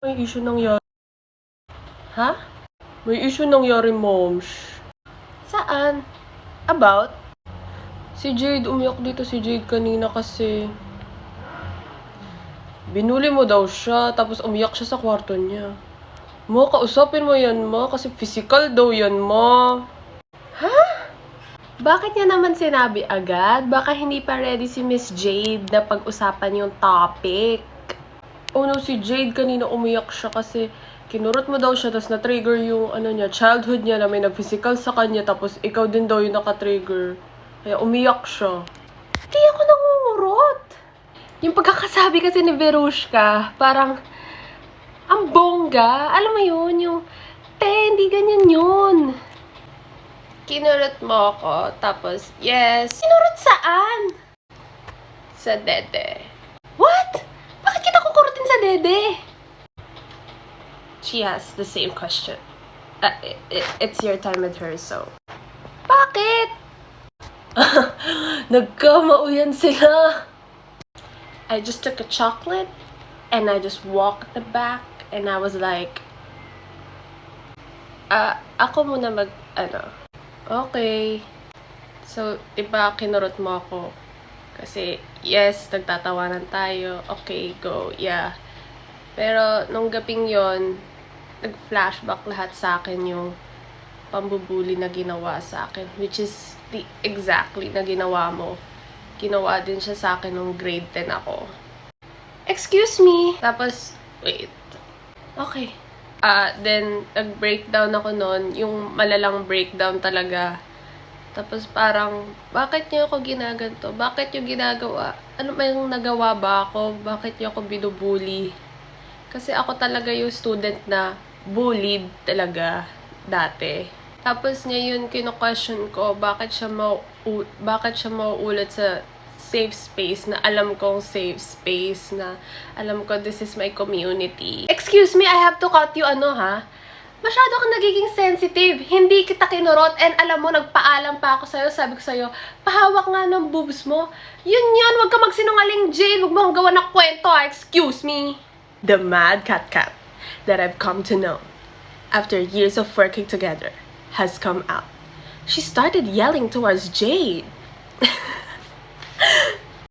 May issue nangyari. Ha? May issue nangyari, moms. Saan? About? Si Jade, umiyak dito si Jade kanina kasi binuli mo daw siya, tapos umiyak siya sa kwarto niya. Mo, kausapin mo yan, ma, kasi physical daw yan, ma. Ha? Bakit niya naman sinabi agad? Baka hindi pa ready si Miss Jade na pag-usapan yung topic. Oh no, si Jade kanina umiyak siya kasi kinurot mo daw siya, tapos na-trigger yung niya, childhood niya na may nag-physical sa kanya, tapos ikaw din daw yung naka-trigger. Kaya umiyak siya. Di ako nangungurot. Yung pagkakasabi kasi ni Verushka, parang ang bongga. Alam mo yun, yung hindi ganyan yun. Kinurot mo ako, tapos yes. Kinurot saan? Sa dede. What? Bakit kita kukurutin sa dede? She has the same question. It's your time with her, so... Bakit? Nagkamauyan sila. I just took a chocolate and I just walked the back and I was like, ako muna okay. So, diba, kinurot mo ako. Kasi, yes, nagtatawanan tayo. Okay, go, yeah. Pero, nung gabing yon, nag-flashback lahat sa akin yung pambubuli na ginawa sa akin. Which is exactly na ginawa mo. Ginawa din siya sa akin nung grade 10 ako. Excuse me! Tapos, wait. Okay. Then, nag-breakdown ako noon. Yung malalang breakdown talaga. Tapos parang, bakit niyo ako ginaganto? Bakit niyo ginagawa? Ano ba yung nagawa ba ako? Bakit niyo ako binubuli? Kasi ako talaga yung student na bullied talaga dati. Tapos ngayon, kino-question ko, bakit siya mauulat sa safe space na alam kong safe space na alam ko this is my community. Excuse me, I have to cut you ha? Masyado kang nagiging sensitive. Hindi kita kinurot and alam mo, nagpaalam pa ako sa'yo. Sabi ko sa'yo, pahawak nga ng boobs mo. Yun, wag ka magsinungaling, Jane. Huwag mo akong gawa ng kwento excuse me. The mad cat that I've come to know after years of working together has come out. She started yelling towards Jade.